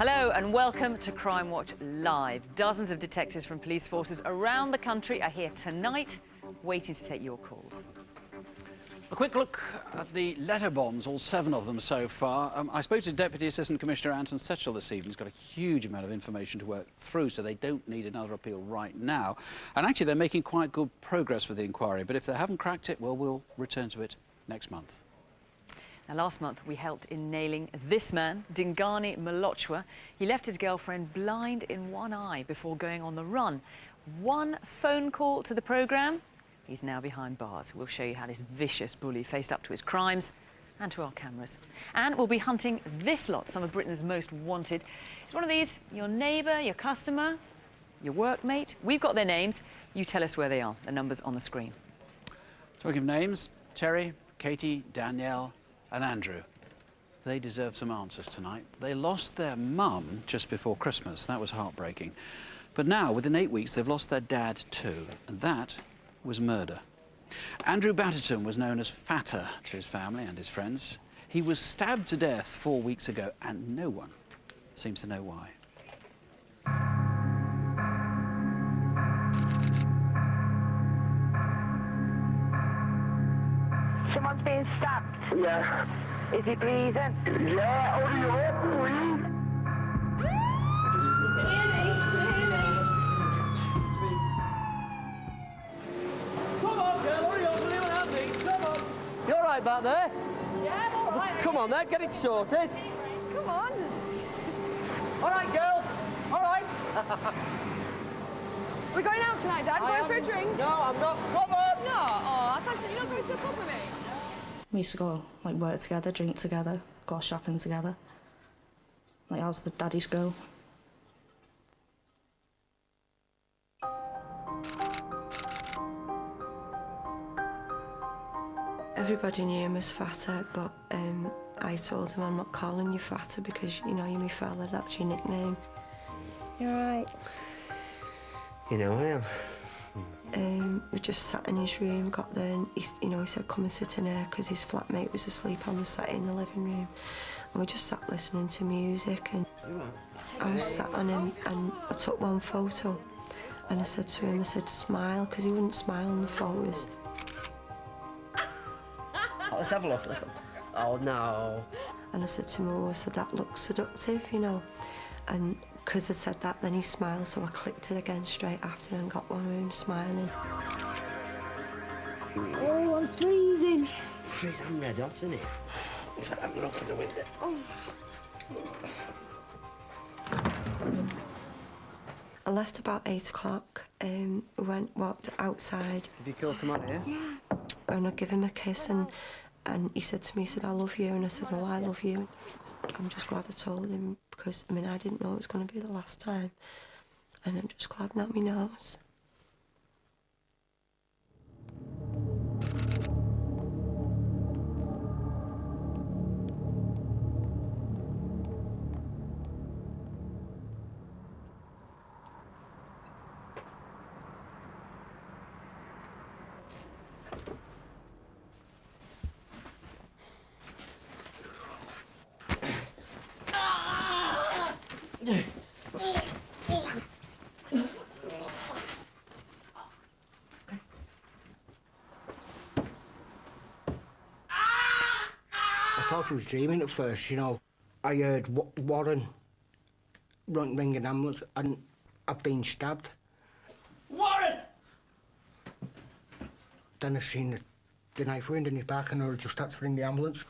Hello and welcome to Crimewatch Live. Dozens of detectives from police forces around the country are here tonight, waiting to take your calls. A quick look at the letter bombs, all 7 of them so far. I spoke to Deputy Assistant Commissioner Anton Setchell this evening. He's got a huge amount of information to work through, so they don't need another appeal right now. And actually, they're making quite good progress with the inquiry, but if they haven't cracked it, well, we'll return to it next month. Now, last month, we helped in nailing this man, Dingani Malochwa. He left his girlfriend blind in one eye before going on the run. One phone call to the programme, he's now behind bars. We'll show you how this vicious bully faced up to his crimes and to our cameras. And we'll be hunting this lot, some of Britain's most wanted. It's one of these, your neighbour, your customer, your workmate. We've got their names. You tell us where they are. The number's on the screen. Talking of names, Terry, Katie, Danielle and Andrew. They deserve some answers tonight. They lost their mum just before Christmas. That was heartbreaking. But now, within 8 weeks, they've lost their dad too. And that was murder. Andrew Batterton was known as Fatter to his family and his friends. He was stabbed to death 4 weeks ago, and no one seems to know why. Someone's being stabbed. Yeah. Is he breathing? Yeah, hurry up, please. Come on, girl, hurry up, will you help me? Come on. You all right back there? Yeah, I'm all right. Come on then, get it sorted. Come on. All right, girls, all right. We're going out tonight, Dad. Going for a drink. No, I'm not. Come on. No, oh, I thought you're not going to the pub with me. We used to go, like, work together, drink together, go shopping together. Like, I was the daddy's girl. Everybody knew him as Fatter, but I told him I'm not calling you Fatter because, you know, you're my fella, that's your nickname. You're right. You know I am. We just sat in his room, got there, and he said, come and sit in here, because his flatmate was asleep on the settee in the living room. And we just sat listening to music, and I was sat on him, and I took one photo, and I said to him, I said, smile, because he wouldn't smile on the photos. Let's have a look. Oh, no. And I said to him, oh, I said, that looks seductive, you know. And because I said that, then he smiled, so I clicked it again straight after and got one of him smiling. Oh, I'm freezing. Freeze, I'm red hot, isn't it? In fact, I'm going to open the window. Oh. I left about 8 o'clock. We walked outside. Have you killed him out here? Yeah. And I gave him a kiss, and he said to me, he said, I love you. And I said, oh, I love you. I'm just glad I told him, because, I mean, I didn't know it was going to be the last time. And I'm just glad that he knows. I thought I was dreaming at first, you know. I heard Warren ring an ambulance, and I've been stabbed. Warren! Then I seen the knife wound in his back, and I just had to ring the ambulance.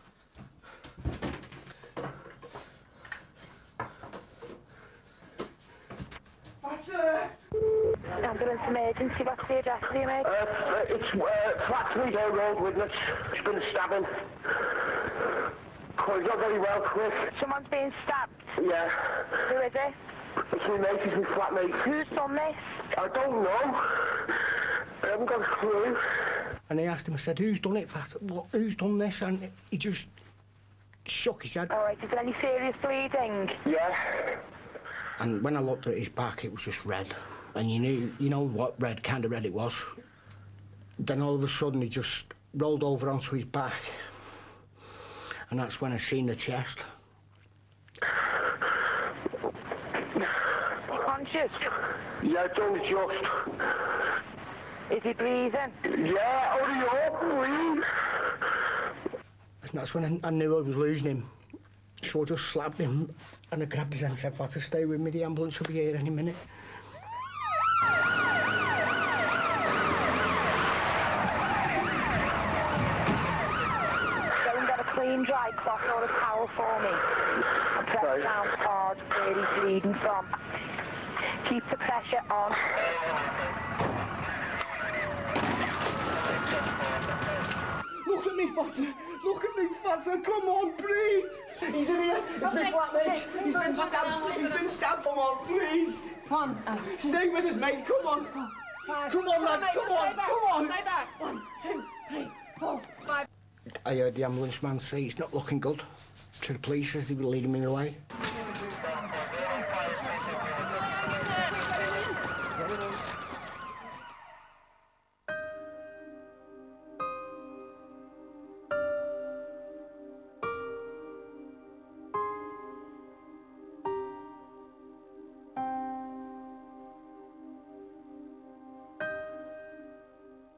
Ambulance emergency. What's the address of the emergency? It's flat 3 Hill Road, Widnes. It's been a stabbing. Oh, he's not very well, quick. Someone's being stabbed. Yeah. Who is it? It's my mate, he's my flatmate. Who's done this? I don't know. I haven't got a clue. And I asked him, I said, who's done it, Fat? What, who's done this? And he just shook his head. All right, is there any serious bleeding? Yeah. And when I looked at his back, it was just red. And you know what kind of red it was. Then all of a sudden, he just rolled over onto his back. And that's when I seen the chest. inches? Yeah, it's only just. Is he breathing? Yeah, hurry up, please. And that's when I knew I was losing him. So I just slapped him and I grabbed his hand and said, "If I had to stay with me, the ambulance will be here any minute." Go and get a clean dry cloth or a towel for me. And press down hard where he's bleeding from. Keep the pressure on. Look at me, Fatter! Look at me, Fatter! Come on, breathe! He's in here! It's my flatmate! He's been stabbed! He's been stabbed! Come on, please! Come on. Stay with us, mate! Come on! Come on, lad! Come on! Come on! Stay back. 1, 2, 3, 4, 5. I heard the ambulance man say it's not looking good to the police as they were leading me away.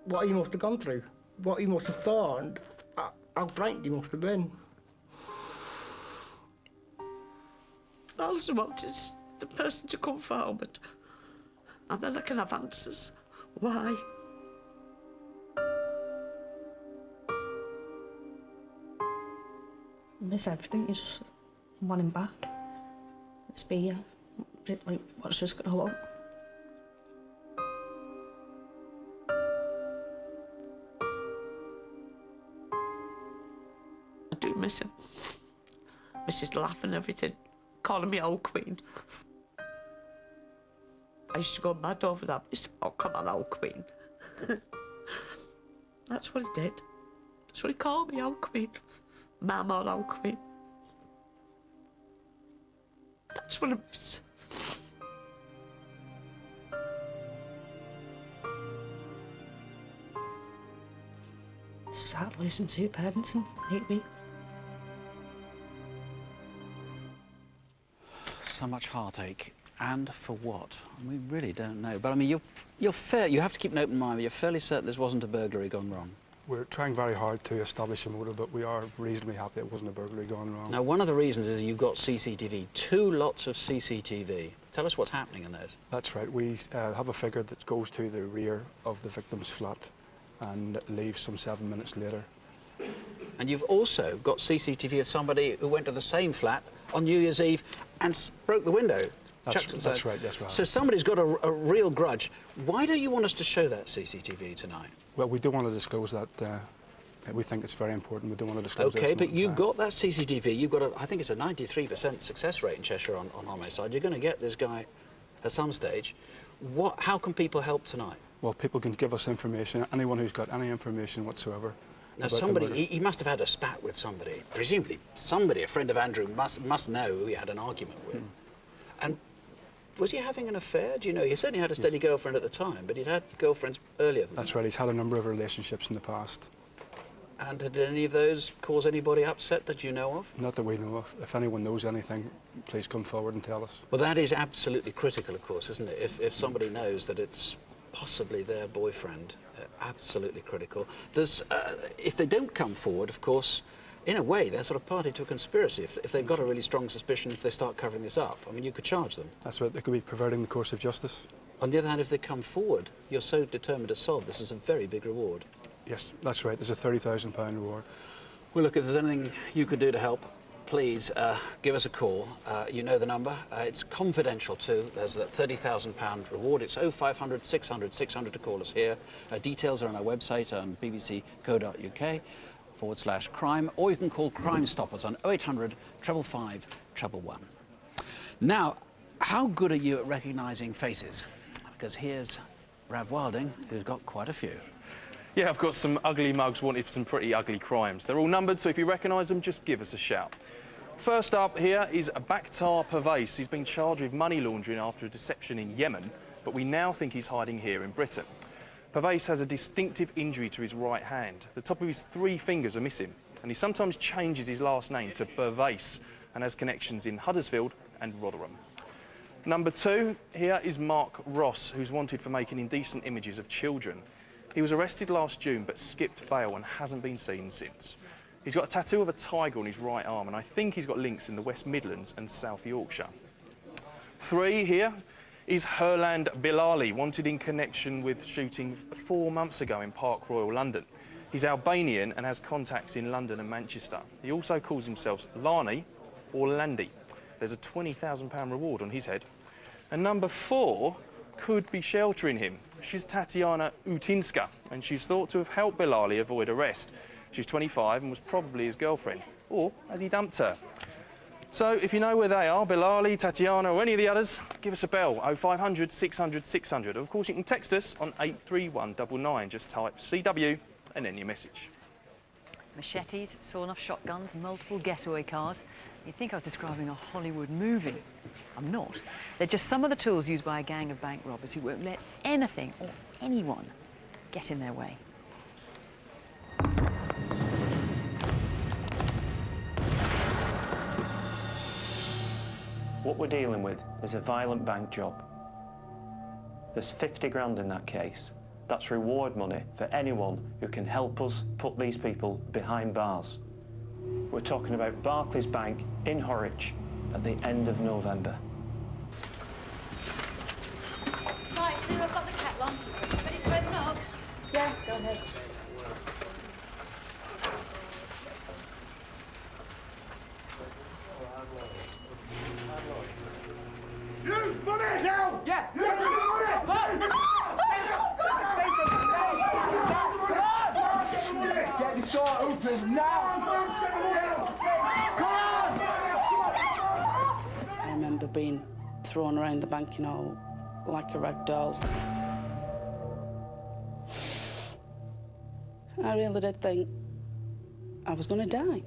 What he must have gone through, what he must have thought, and how frightened he must have been. All I want is the person to come forward, and then I can have answers. Why? I miss everything. You just want him back. It's be like what's just gonna happen. I do miss him. Miss his laugh and everything, calling me old queen. I used to go mad over that. He said, "Oh, come on, old queen." That's what he did. That's what he called me, old queen. Mama, old queen. That's what I miss. It's sad losing two parents in 8 weeks. So much heartache, and for what? We really don't know. But I mean, you're fair. You have to keep an open mind. But you're fairly certain this wasn't a burglary gone wrong. We're trying very hard to establish a motive, but we are reasonably happy it wasn't a burglary gone wrong. Now, one of the reasons is you've got CCTV, 2 lots of CCTV. Tell us what's happening in those. That's right. We have a figure that goes to the rear of the victim's flat and leaves some 7 minutes later. And you've also got CCTV of somebody who went to the same flat on New Year's Eve and broke the window. That's right, yes, we have. So somebody's got a real grudge. Why don't you want us to show that CCTV tonight? Well, we do want to disclose that. We think it's very important. We do want to disclose that. OK, but you've got that CCTV. You've got I think it's a 93% success rate in Cheshire on homicide. You're going to get this guy at some stage. How can people help tonight? Well, people can give us information. Anyone who's got any information whatsoever. Now, somebody, he must have had a spat with somebody. Presumably, somebody, a friend of Andrew, must know who he had an argument with. And was he having an affair? Do you know? He certainly had a steady girlfriend at the time, but he'd had girlfriends earlier than That's right. He's had a number of relationships in the past. And did any of those cause anybody upset that you know of? Not that we know of. If anyone knows anything, please come forward and tell us. Well, that is absolutely critical, of course, isn't it? If somebody knows that it's possibly their boyfriend, absolutely critical. There's, if they don't come forward, of course, in a way, they're sort of party to a conspiracy. If they've got a really strong suspicion, if they start covering this up, I mean, you could charge them. That's right. They could be perverting the course of justice. On the other hand, if they come forward, you're so determined to solve this is a very big reward. Yes, that's right. There's a £30,000 reward. Well, look, if there's anything you could do to help, please give us a call. You know the number. It's confidential too. There's that £30,000 reward. It's 0500 600 600 to call us here. Details are on our website on bbc.co.uk/crime, or you can call Crime Stoppers on 0800 555 111. Now, how good are you at recognising faces? Because here's Rav Wilding, who's got quite a few. Yeah, I've got some ugly mugs wanted for some pretty ugly crimes. They're all numbered, so if you recognise them, just give us a shout. First up here is Bakhtar Pervez. He's been charged with money laundering after a deception in Yemen, but we now think he's hiding here in Britain. Pervez has a distinctive injury to his right hand. The top of his 3 fingers are missing, and he sometimes changes his last name to Pervez and has connections in Huddersfield and Rotherham. Number 2 here is Mark Ross, who's wanted for making indecent images of children. He was arrested last June but skipped bail and hasn't been seen since. He's got a tattoo of a tiger on his right arm, and I think he's got links in the West Midlands and South Yorkshire. 3 here is Herland Bilali, wanted in connection with shooting 4 months ago in Park Royal, London. He's Albanian and has contacts in London and Manchester. He also calls himself Lani or Landy. There's a £20,000 reward on his head. And number 4 could be sheltering him. She's Tatiana Utinska, and she's thought to have helped Bilali avoid arrest. She's 25 and was probably his girlfriend, or has he dumped her? So if you know where they are, Bilali, Tatiana, or any of the others, give us a bell, 0500 600 600. Of course, you can text us on 83199. Just type CW and then your message. Machetes, sawn-off shotguns, multiple getaway cars. You'd think I was describing a Hollywood movie. I'm not. They're just some of the tools used by a gang of bank robbers who won't let anything or anyone get in their way. What we're dealing with is a violent bank job. There's 50 grand in that case. That's reward money for anyone who can help us put these people behind bars. We're talking about Barclays Bank in Horwich at the end of November. Right, Sue, I've got the kettle on. Ready to open up? Yeah, go ahead. You, money! Now! Yeah! You, money! Get the door open now! I remember being thrown around the bank, you know, like a rag doll. I really did think I was going to die.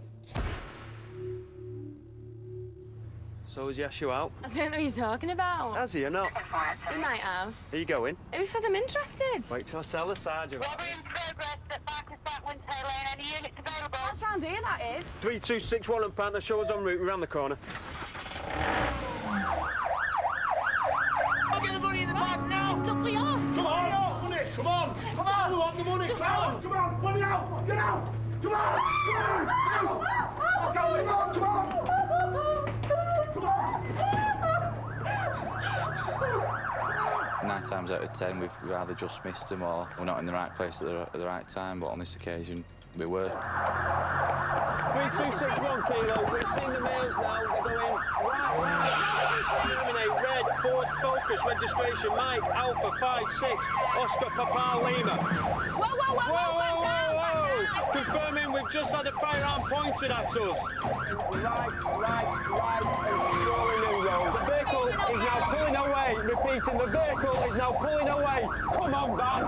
So has he asked you out? I don't know what you're talking about. Has he or not? He might have. Are you going? Who says I'm interested? Wait till I tell the sergeant. That's round here, that is. 3261 and partner, show us en route, we're round the corner. I'll get the money in the bag now! Look, we are. Come on! Money! Come on! Come on! We want the money! Come on! Come on! Money out! Get out! Come on! Come on! Let's go! Come on! Come on! Nine times out of 10, we've either just missed them or we're not in the right place at the right time, but on this occasion, we were. 3261 kilo, we've seen the males now, they're going right. Terminate, red, Ford Focus, registration, Mike, Alpha 56, Oscar Papa Lima. Whoa! Confirming we've just had a firearm pointed at us. Right, rolling in road. The vehicle is now pulling away. Repeating, the vehicle is now pulling away. Come on, van.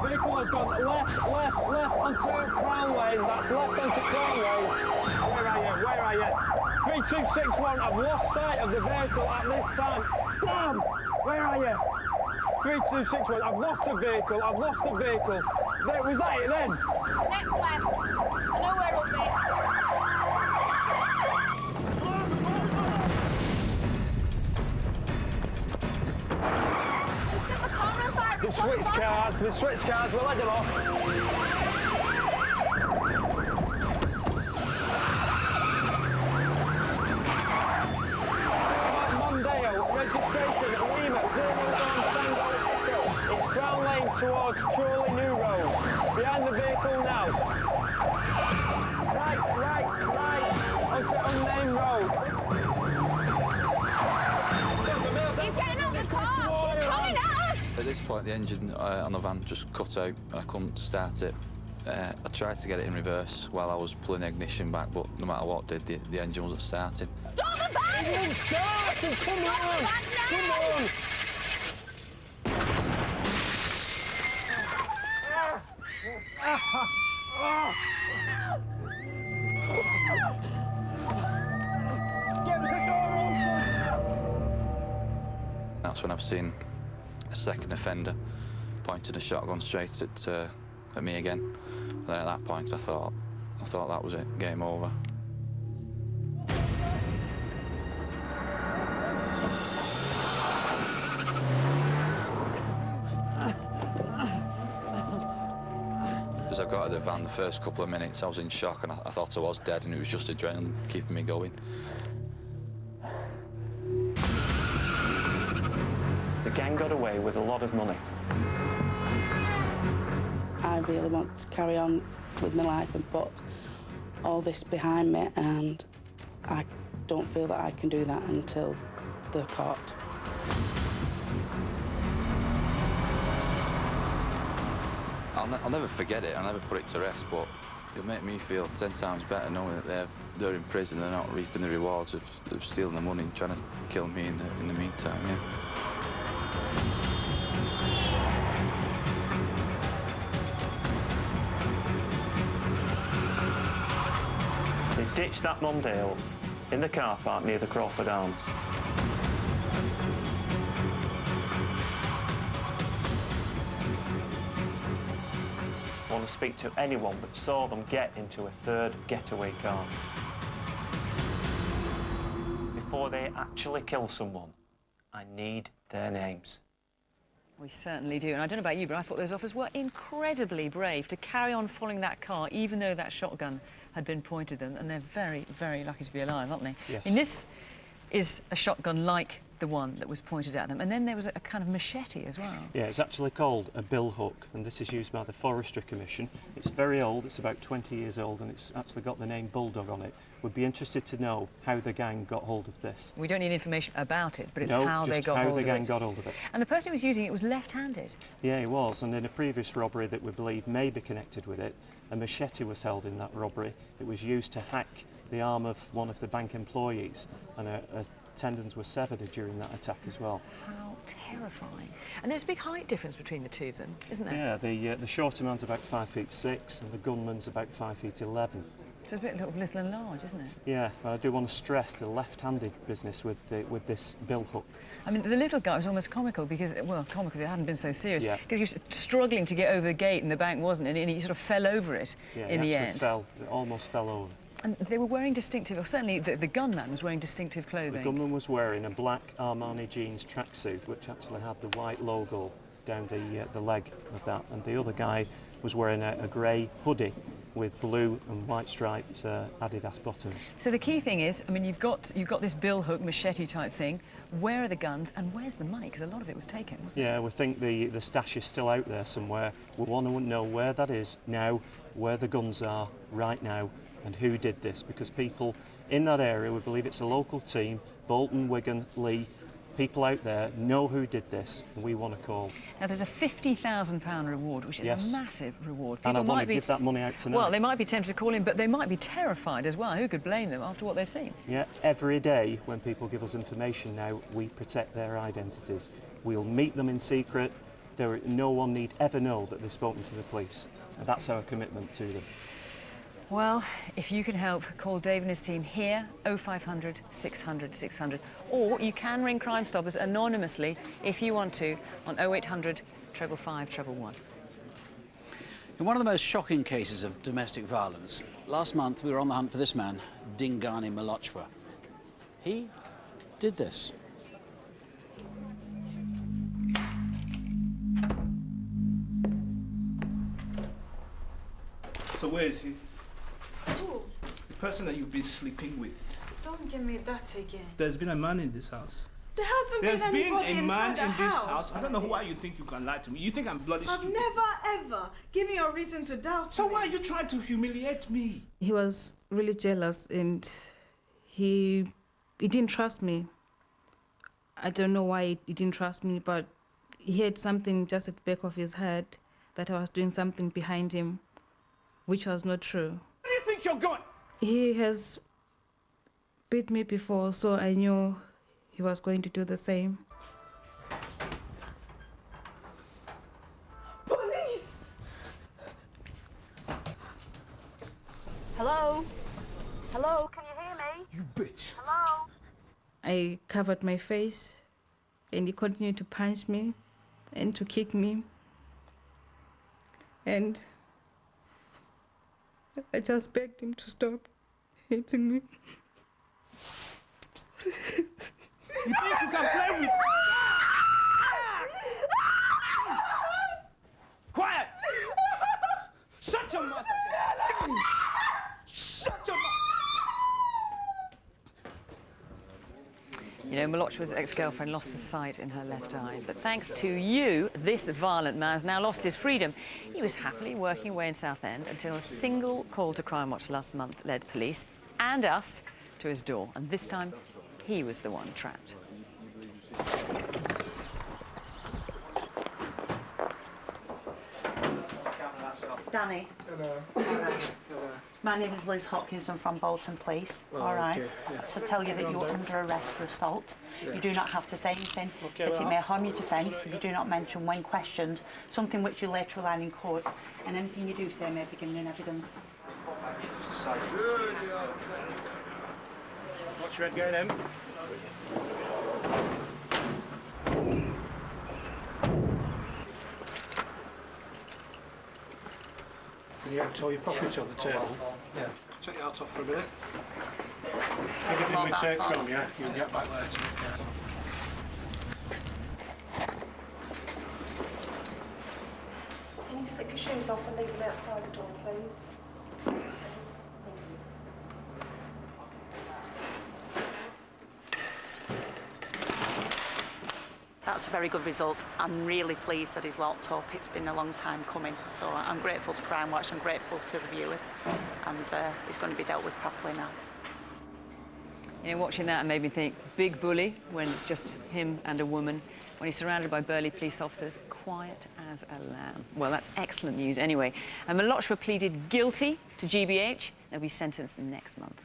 Vehicle has gone left onto Crown Lane. That's left onto Crown Lane. Where are you? 3261, I've lost sight of the vehicle at this time. Damn! Where are you? 3261, I've lost the vehicle. There, was that it then? Next left. I know where it'll be. The switch cars, we'll let them off. Mondeo, registration, Lima, 01 Tango Echo. It's Crown Lane towards Chorley New Road. Behind the vehicle now. Right, onto unnamed road. He's getting out of the car! He's coming at us! At this point, the engine on the van just cut out and I couldn't start it. I tried to get it in reverse while I was pulling the ignition back, but no matter what I did, the engine wasn't starting. Stop the van! It won't start! Come on! Get the door open! That's when I've seen a second offender pointing a shotgun straight at me again. And at that point, I thought that was it, game over. As I got out of the van, the first couple of minutes, I was in shock and I thought I was dead, and it was just adrenaline keeping me going. The gang got away with a lot of money. I really want to carry on with my life and put all this behind me, and I don't feel that I can do that until they're caught. I'll never forget it, I'll never put it to rest, but it'll make me feel 10 times better knowing that they're in prison, they're not reaping the rewards of stealing the money and trying to kill me in the meantime, yeah. They ditched that Mondale in the car park near the Crawford Arms. I want to speak to anyone that saw them get into a third getaway car. Before they actually kill someone, I need their names. We certainly do. And I don't know about you, but I thought those officers were incredibly brave to carry on following that car, even though that shotgun had been pointed at them. And they're very, very lucky to be alive, aren't they? Yes. I mean, this is a shotgun like the one that was pointed at them. And then there was a kind of machete as well. Yeah, it's actually called a bill hook, and this is used by the Forestry Commission. It's very old, it's about 20 years old, and it's actually got the name Bulldog on it. We'd be interested to know how the gang got hold of this. We don't need information about it, but it's No, how they just got how hold the of gang it. got hold of it. And the person who was using it was left-handed. Yeah, he was, and in a previous robbery that we believe may be connected with it, a machete was held in that robbery. It was used to hack the arm of one of the bank employees, and a tendons were severed during that attack as well. How terrifying. And there's a big height difference between the two of them, isn't there? Yeah, the shorter man's about 5'6", and the gunman's about 5'11". So it's a bit little and large, isn't it? Yeah, but I do want to stress the left-handed business with this bill hook. I mean, the little guy was almost comical because, well, comical if it hadn't been so serious, Yeah. because he was struggling to get over the gate and the bank wasn't, and he sort of fell over it in the end. It almost fell over. And they were wearing distinctive, or certainly the gunman was wearing distinctive clothing. The gunman was wearing a black Armani jeans tracksuit, which actually had the white logo down the leg of that, and the other guy was wearing a grey hoodie with blue and white striped Adidas bottoms. So the key thing is, I mean, you've got this bill hook machete type thing. Where are the guns and where's the money? Because a lot of it was taken, wasn't it? Yeah, we think the stash is still out there somewhere. We want to know where that is now, where the guns are right now, and who did this, because people in that area, we believe it's a local team, Bolton, Wigan, Leigh, people out there know who did this, and we want to call. Now, there's a £50,000 reward, which is a massive reward. And I want to give that money out tonight. Well, they might be tempted to call in, but they might be terrified as well. Who could blame them after what they've seen? Yeah, every day when people give us information now, we protect their identities. We'll meet them in secret. No one need ever know that they've spoken to the police. And that's our commitment to them. Well, if you can help, call Dave and his team here, 0500 600 600. Or you can ring Crime Stoppers anonymously if you want to on 0800 555 111. In one of the most shocking cases of domestic violence, last month we were on the hunt for this man, Dingani Malochwa. He did this. So where is he? Who? The person that you've been sleeping with. Don't give me that again. There's been a man in this house. There hasn't There's been anybody a man inside in the this house. house. I don't know why you think you can lie to me. You think I'm bloody I've stupid. never ever given you a reason to doubt So me. why are you trying to humiliate me? He was really jealous and he didn't trust me. I don't know why he didn't trust me, but he had something just at the back of his head that I was doing something behind him, which was not true. Where do you think you're going? He has beat me before, so I knew he was going to do the same. Police! Hello? Hello, can you hear me? You bitch. Hello? I covered my face and he continued to punch me and to kick me. And I just begged him to stop hitting me. You think you can play with... Quiet! Shut You know, Malochwa's ex-girlfriend lost the sight in her left eye, but thanks to you, this violent man has now lost his freedom. He was happily working away in Southend until a single call to Crimewatch last month led police and us to his door, and this time he was the one trapped. Danny. Hello. Hello. My name is Liz Hopkinson from Bolton Police. Oh, all right. okay, yeah. To tell you that you're under arrest for assault. Yeah. You do not have to say anything, Okay, but well, it may harm your defence if you do not mention when questioned something which you later rely in court, and anything you do say may be given in evidence. Watch your head going in. Can you toe your pocket on the table? Yeah. Take your hat off for a minute. Everything we take from you, you'll get back later. Okay. Can you slip your shoes off and leave them outside the door, please? That's a very good result. I'm really pleased that he's locked up. It's been a long time coming, so I'm grateful to Crimewatch, I'm grateful to the viewers, and he's going to be dealt with properly now. You know, watching that made me think, big bully when it's just him and a woman, when he's surrounded by burly police officers, quiet as a lamb. Well, that's excellent news anyway. And Malochwa pleaded guilty to GBH. They'll be sentenced next month.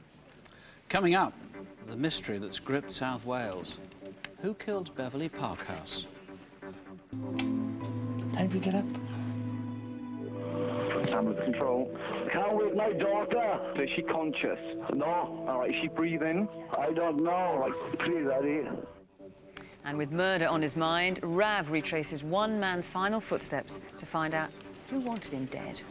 Coming up, the mystery that's gripped South Wales. Who killed Beverley Parkhouse? Time to get up. Sam with control. Can't wake my daughter. Is she conscious? No. All right, is she breathing? I don't know. Like, please, Eddie. And with murder on his mind, Rav retraces one man's final footsteps to find out who wanted him dead.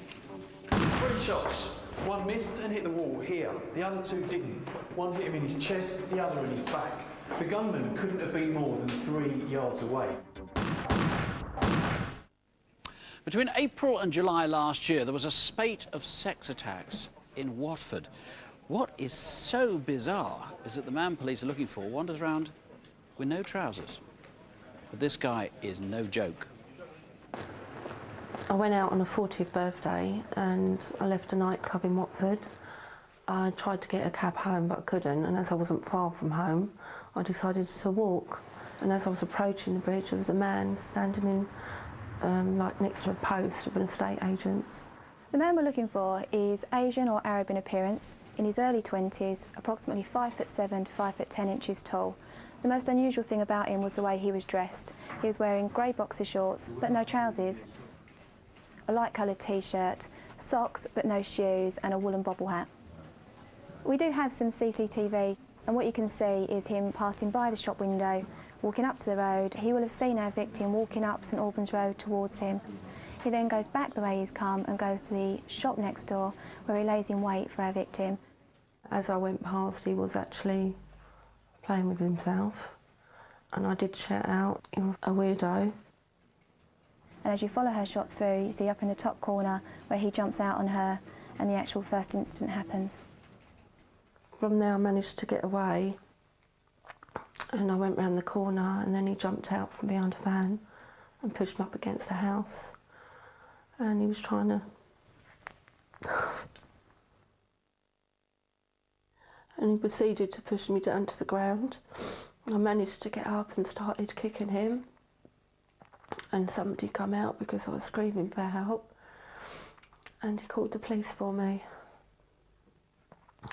3 shots. One missed and hit the wall here. The other 2 didn't. One hit him in his chest, the other in his back. The gunman couldn't have been more than 3 yards away. Between April and July last year, there was a spate of sex attacks in Watford. What is so bizarre is that the man police are looking for wanders around with no trousers. But this guy is no joke. I went out on a 40th birthday and I left a nightclub in Watford. I tried to get a cab home but I couldn't, and as I wasn't far from home, I decided to walk. And as I was approaching the bridge, there was a man standing in, like next to a post of an estate agent's. The man we're looking for is Asian or Arab in appearance, in his early 20s, approximately 5'7" to 5'10" inches tall. The most unusual thing about him was the way he was dressed. He was wearing grey boxer shorts, but no trousers, a light-coloured t-shirt, socks but no shoes, and a woolen bobble hat. We do have some CCTV, and what you can see is him passing by the shop window, walking up to the road. He will have seen our victim walking up St Albans Road towards him. He then goes back the way he's come and goes to the shop next door, where he lays in wait for our victim. As I went past, he was actually playing with himself, and I did shout out, "You're a weirdo." And as you follow her shot through, you see up in the top corner where he jumps out on her and the actual first incident happens. From there I managed to get away, and I went round the corner, and then he jumped out from behind a van and pushed me up against a house, and he was trying to... and he proceeded to push me down to the ground. I managed to get up and started kicking him, and somebody come out because I was screaming for help, and he called the police for me,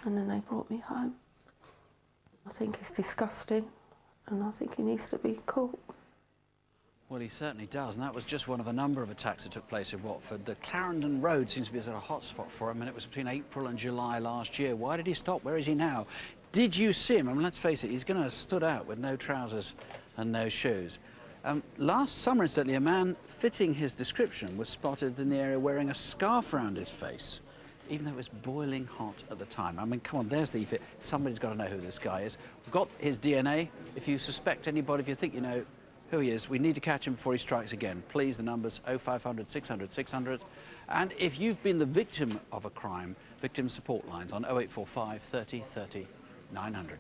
and then they brought me home. I think it's disgusting, and I think he needs to be caught. Well, he certainly does, and that was just one of a number of attacks that took place in Watford. The Clarendon Road seems to be a sort of hotspot for him, and it was between April and July last year. Why did he stop? Where is he now? Did you see him? I mean, let's face it, he's going to have stood out with no trousers and no shoes. Last summer, incidentally, a man fitting his description was spotted in the area wearing a scarf around his face, even though it was boiling hot at the time. I mean, come on, there's the fit. Somebody's got to know who this guy is. We've got his DNA. If you suspect anybody, if you think you know who he is, we need to catch him before he strikes again. Please, the number's 0500 600 600. And if you've been the victim of a crime, victim support lines on 0845 30 30 900.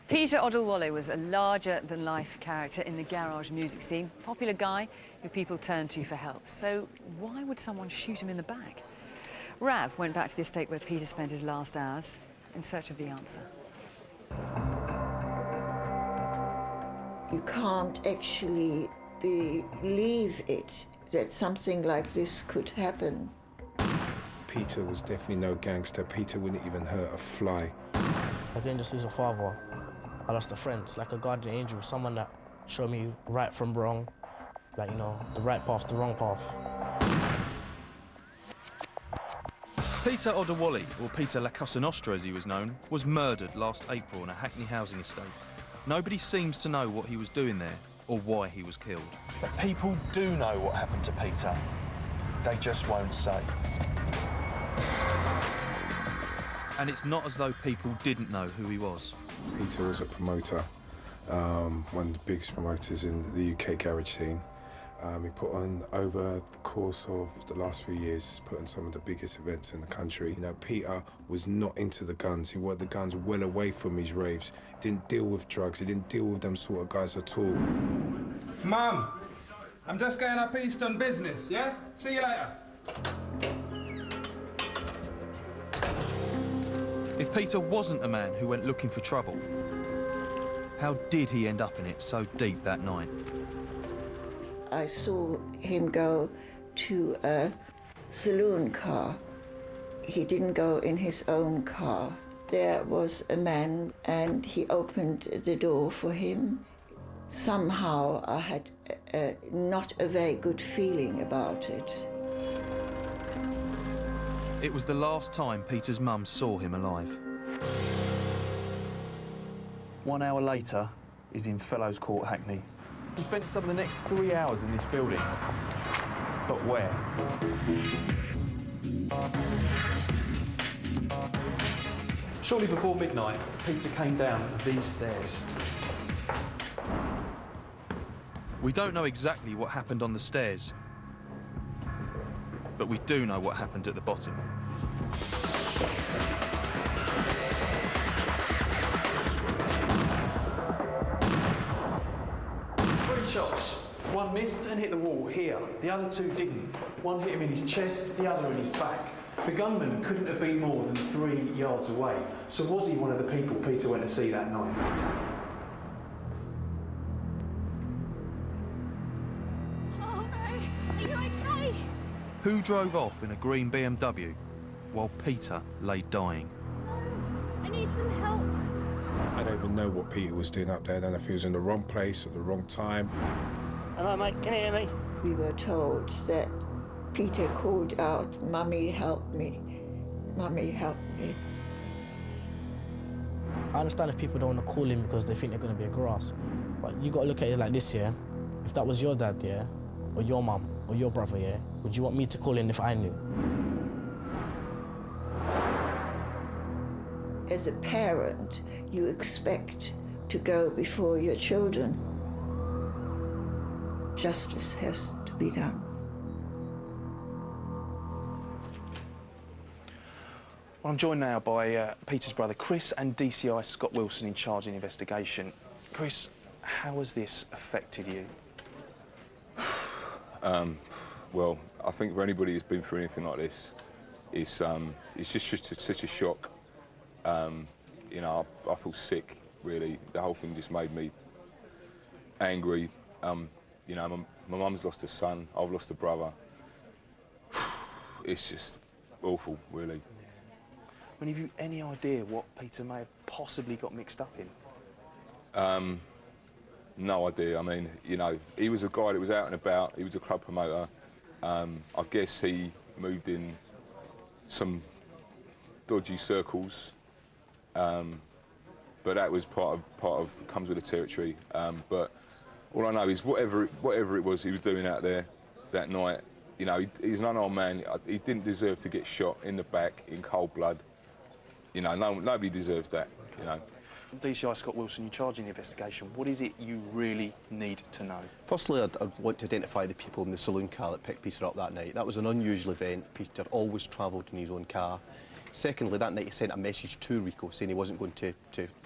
Peter Odilwale was a larger-than-life character in the garage music scene, popular guy who people turned to for help. So why would someone shoot him in the back? Rav went back to the estate where Peter spent his last hours in search of the answer. You can't actually believe it, that something like this could happen. Peter was definitely no gangster. Peter wouldn't even hurt a fly. I didn't just lose a father, I lost a friend. It's like a guardian angel, someone that showed me right from wrong, like, you know, the right path, the wrong path. Peter Odilwale, or Peter La Cosa Nostra as he was known, was murdered last April on a Hackney housing estate. Nobody seems to know what he was doing there or why he was killed. But people do know what happened to Peter. They just won't say. And it's not as though people didn't know who he was. Peter was a promoter, one of the biggest promoters in the UK garage scene. He put on, over the course of the last few years, put on some of the biggest events in the country. You know, Peter was not into the guns. He wanted the guns well away from his raves. He didn't deal with drugs. He didn't deal with them sort of guys at all. Mum, I'm just going up east on business, yeah? See you later. If Peter wasn't a man who went looking for trouble, how did he end up in it so deep that night? I saw him go to a saloon car. He didn't go in his own car. There was a man and he opened the door for him. Somehow I had not a very good feeling about it. It was the last time Peter's mum saw him alive. 1 hour later, he's in Fellows Court, Hackney. He spent some of the next 3 hours in this building. But where? Shortly before midnight, Peter came down these stairs. We don't know exactly what happened on the stairs, but we do know what happened at the bottom. Three shots. One missed and hit the wall here. The other two didn't. One hit him in his chest, the other in his back. The gunman couldn't have been more than 3 yards away. So was he one of the people Peter went to see that night? Oh, Ray, are you okay? Who drove off in a green BMW while Peter lay dying? I need some help. I don't even know what Peter was doing up there. I don't know if he was in the wrong place at the wrong time. Hello, mate, can you hear me? We were told that Peter called out, "Mummy, help me. Mummy, help me." I understand if people don't want to call him because they think they're going to be a grass. But you got to look at it like this, yeah? If that was your dad, yeah? Or your mum, or your brother, yeah? Would you want me to call in if I knew? As a parent, you expect to go before your children. Justice has to be done. Well, I'm joined now by Peter's brother Chris and DCI Scott Wilson in charge of the investigation. Chris, how has this affected you? Well, I think for anybody who's been through anything like this, it's just such a shock. You know, I feel sick, really. The whole thing just made me angry. You know, my mum's lost a son, I've lost a brother. It's just awful, really. I mean, have you any idea what Peter may have possibly got mixed up in? No idea. I mean, you know, he was a guy that was out and about. He was a club promoter. I guess he moved in some dodgy circles, but that was part of comes with the territory. But all I know is whatever it was he was doing out there that night, you know, he's an unarmed man. He didn't deserve to get shot in the back in cold blood. You know, nobody deserves that. You know. DCI Scott Wilson, you're charging the investigation. What is it you really need to know? Firstly, I'd want to identify the people in the saloon car that picked Peter up that night. That was an unusual event. Peter always travelled in his own car. Secondly, that night he sent a message to Rico saying he wasn't going to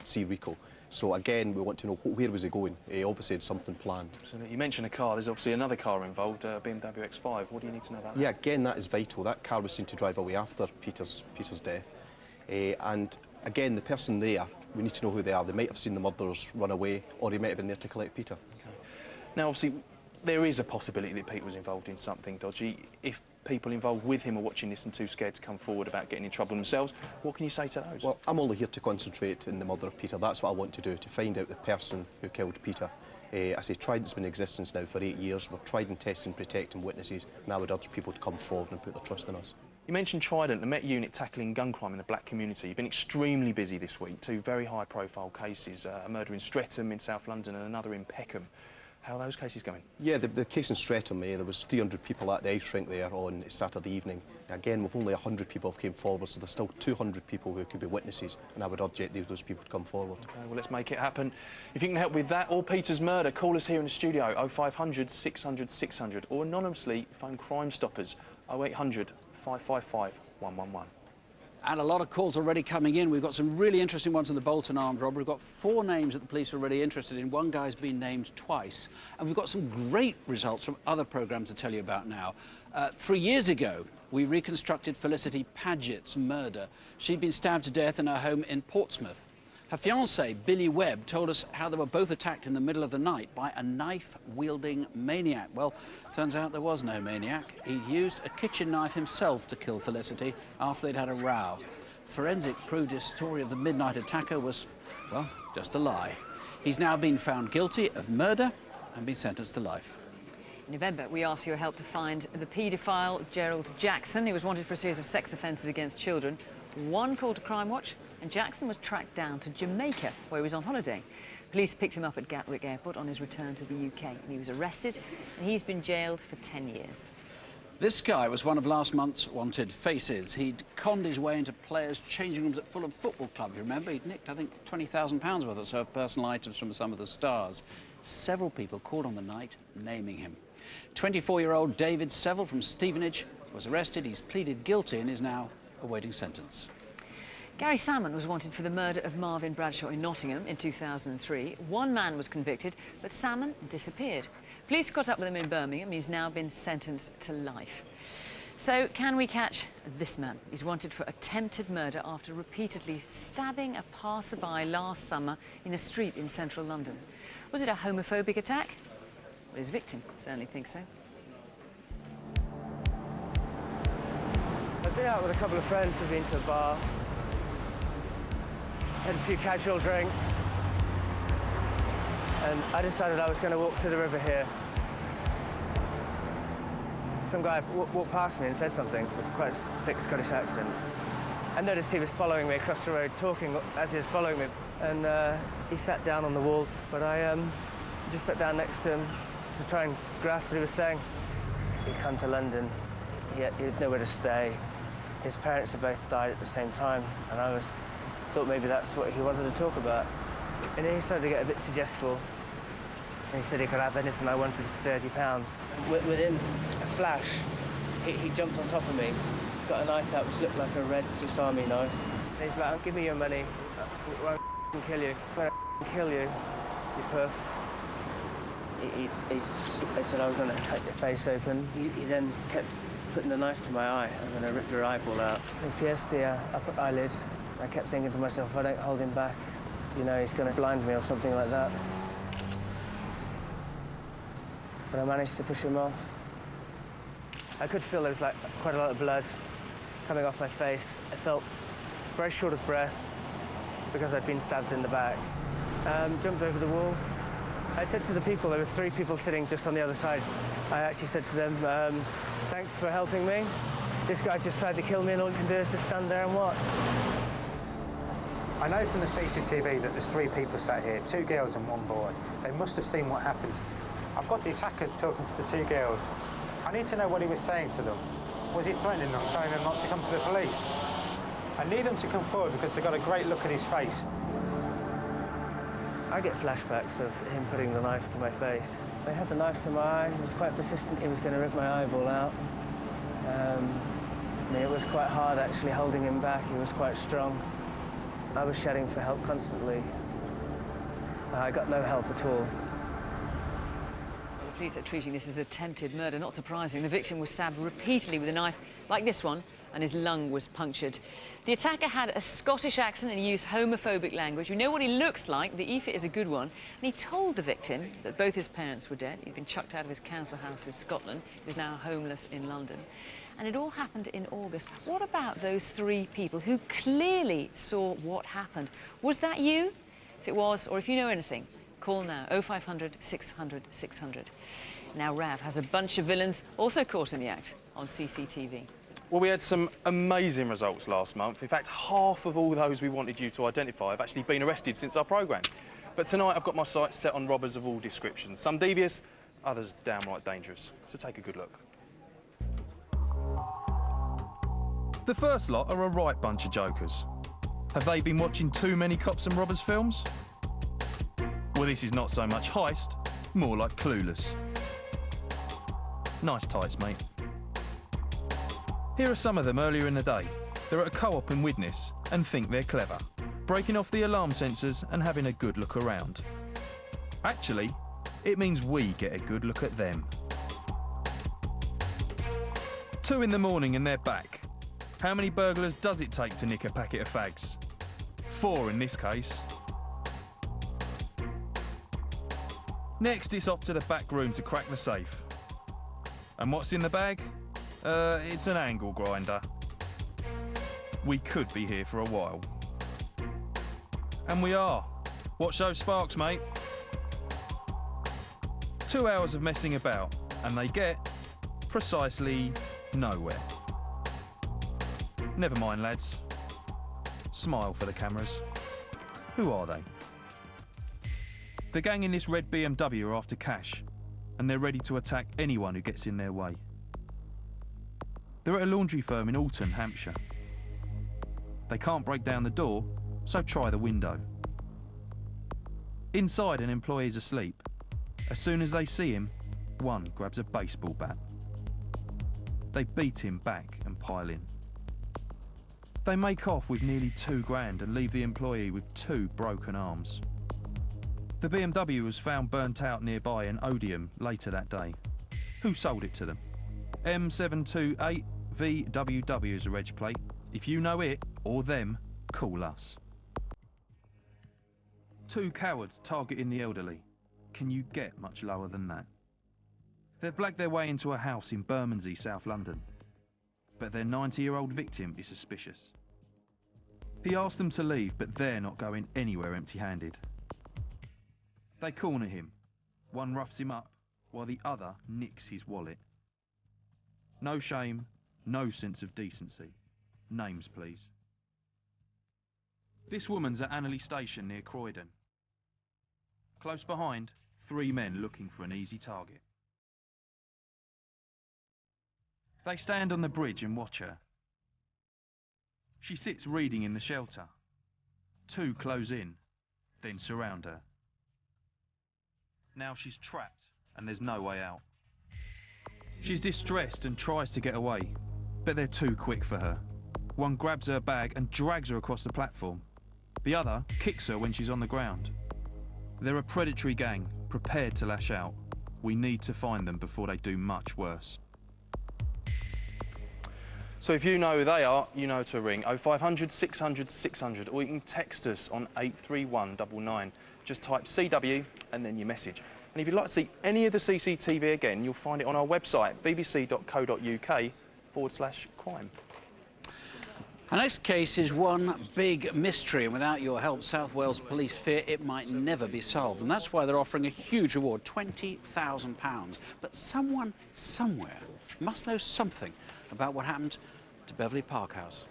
see Rico. So again, we want to know where was he going. He obviously had something planned. Absolutely. You mentioned a car. There's obviously another car involved, BMW X5. What do you need to know about that? Yeah, again, that is vital. That car was seen to drive away after Peter's death. And again, the person there, we need to know who they are. They might have seen the murderers run away, or he might have been there to collect Peter. Okay. Now, obviously, there is a possibility that Pete was involved in something dodgy. If people involved with him are watching this and too scared to come forward about getting in trouble themselves, what can you say to those? Well, I'm only here to concentrate on the murder of Peter. That's what I want to do, to find out the person who killed Peter. I say Trident's been in existence now for 8 years. We're tried and tested and protecting witnesses, and I would urge people to come forward and put their trust in us. You mentioned Trident, the Met Unit tackling gun crime in the black community. You've been extremely busy this week. 2 very high-profile cases, a murder in Streatham in South London and another in Peckham. How are those cases going? Yeah, the case in Streatham, there was 300 people at the ice rink there on Saturday evening. Again, with only 100 people have came forward, so there's still 200 people who could be witnesses, and I would urge those people to come forward. OK, well, let's make it happen. If you can help with that or Peter's murder, call us here in the studio, 0500 600 600, or anonymously phone Crime Stoppers, 0800 555 111. And a lot of calls already coming in. We've got some really interesting ones in the Bolton armed robbery. We've got 4 names that the police are really interested in. One guy's been named twice. And we've got some great results from other programmes to tell you about now. 3 years ago, we reconstructed Felicity Paget's murder. She'd been stabbed to death in her home in Portsmouth. Her fiancé, Billy Webb, told us how they were both attacked in the middle of the night by a knife-wielding maniac. Well, turns out there was no maniac. He'd used a kitchen knife himself to kill Felicity after they'd had a row. Forensic proved his story of the midnight attacker was, well, just a lie. He's now been found guilty of murder and been sentenced to life. In November, we asked for your help to find the paedophile Gerald Jackson. He was wanted for a series of sex offences against children. 1 call to Crimewatch, and Jackson was tracked down to Jamaica, where he was on holiday. Police picked him up at Gatwick Airport on his return to the UK. And he was arrested, and he's been jailed for 10 years. This guy was one of last month's wanted faces. He'd conned his way into players' changing rooms at Fulham Football Club. You remember? He'd nicked, I think, £20,000 worth of personal items from some of the stars. Several people called on the night, naming him. 24-year-old David Seville from Stevenage was arrested. He's pleaded guilty and is now awaiting sentence. Gary Salmon was wanted for the murder of Marvin Bradshaw in Nottingham in 2003. 1 man was convicted, but Salmon disappeared. Police caught up with him in Birmingham. He's now been sentenced to life. So, can we catch this man? He's wanted for attempted murder after repeatedly stabbing a passerby last summer in a street in central London. Was it a homophobic attack? Well, his victim certainly thinks so. I've been out with a couple of friends who've been to a bar, had a few casual drinks, and I decided I was going to walk to the river here. Some guy walked past me and said something with quite a thick Scottish accent. I noticed he was following me across the road, talking as he was following me, and he sat down on the wall, but I just sat down next to him to try and grasp what he was saying. He'd come to London, he had nowhere to stay. His parents had both died at the same time, and I thought maybe that's what he wanted to talk about. And then he started to get a bit suggestible. And he said he could have anything I wanted for £30. Within a flash, he jumped on top of me, got a knife out which looked like a red sesame knife. And he's like, give me your money, or I'll kill you. When I kill you, you puff. I said I was going to cut your face open. He then kept putting the knife to my eye. I'm going to rip your eyeball out. He pierced the upper eyelid. I kept thinking to myself, if I don't hold him back, you know, he's going to blind me or something like that. But I managed to push him off. I could feel there was like quite a lot of blood coming off my face. I felt very short of breath because I'd been stabbed in the back. Jumped over the wall. I said to the people, there were 3 people sitting just on the other side. I actually said to them, thanks for helping me. This guy's just tried to kill me and all he can do is just stand there and watch. I know from the CCTV that there's 3 people sat here, 2 girls and 1 boy. They must have seen what happened. I've got the attacker talking to the 2 girls. I need to know what he was saying to them. Was he threatening them, telling them not to come to the police? I need them to come forward because they've got a great look at his face. I get flashbacks of him putting the knife to my face. He had the knife to my eye, he was quite persistent, he was going to rip my eyeball out. me. It was quite hard actually holding him back. He was quite strong. I was shouting for help constantly. I got no help at all. The police are treating this as attempted murder. Not surprising. The victim was stabbed repeatedly with a knife like this one, and his lung was punctured. The attacker had a Scottish accent and he used homophobic language. You know what he looks like. The EFIT is a good one. And he told the victim that both his parents were dead. He'd been chucked out of his council house in Scotland. He was now homeless in London. And it all happened in August. What about those 3 people who clearly saw what happened? Was that you? If it was, or if you know anything, call now, 0500 600 600. Now Rav has a bunch of villains also caught in the act on CCTV. Well, we had some amazing results last month. In fact, half of all those we wanted you to identify have actually been arrested since our programme. But tonight I've got my sights set on robbers of all descriptions. Some devious, others downright dangerous. So take a good look. The first lot are a right bunch of jokers. Have they been watching too many cops and robbers films? Well, this is not so much heist, more like Clueless. Nice tights, mate. Here are some of them earlier in the day. They're at a co-op in Widnes and think they're clever, breaking off the alarm sensors and having a good look around. Actually, it means we get a good look at them. 2 in the morning and they're back. How many burglars does it take to nick a packet of fags? 4 in this case. Next, it's off to the back room to crack the safe. And what's in the bag? It's an angle grinder. We could be here for a while. And we are. Watch those sparks, mate. 2 hours of messing about, and they get precisely nowhere. Never mind, lads. Smile for the cameras. Who are they? The gang in this red BMW are after cash, and they're ready to attack anyone who gets in their way. They're at a laundry firm in Alton, Hampshire. They can't break down the door, so try the window. Inside, an employee's asleep. As soon as they see him, one grabs a baseball bat. They beat him back and pile in. They make off with nearly £2,000 and leave the employee with 2 broken arms. The BMW was found burnt out nearby in Odium later that day. Who sold it to them? M728 VWW is a reg plate. If you know it, or them, call us. 2 cowards targeting the elderly. Can you get much lower than that? They've blagged their way into a house in Bermondsey, South London. But their 90-year-old victim is suspicious. He asked them to leave, but they're not going anywhere empty-handed. They corner him. One roughs him up, while the other nicks his wallet. No shame, no sense of decency. Names, please. This woman's at Anneley Station near Croydon. Close behind, 3 men looking for an easy target. They stand on the bridge and watch her. She sits reading in the shelter. 2 close in, then surround her. Now she's trapped and there's no way out. She's distressed and tries to get away, but they're too quick for her. One grabs her bag and drags her across the platform. The other kicks her when she's on the ground. They're a predatory gang, prepared to lash out. We need to find them before they do much worse. So if you know who they are, you know to ring 0500 600 600, or you can text us on 83199. Just type CW and then your message. And if you'd like to see any of the CCTV again, you'll find it on our website, bbc.co.uk/crime. Our next case is one big mystery, and without your help, South Wales Police fear it might never be solved. And that's why they're offering a huge reward, £20,000. But someone, somewhere, must know something about what happened to Beverley Park House.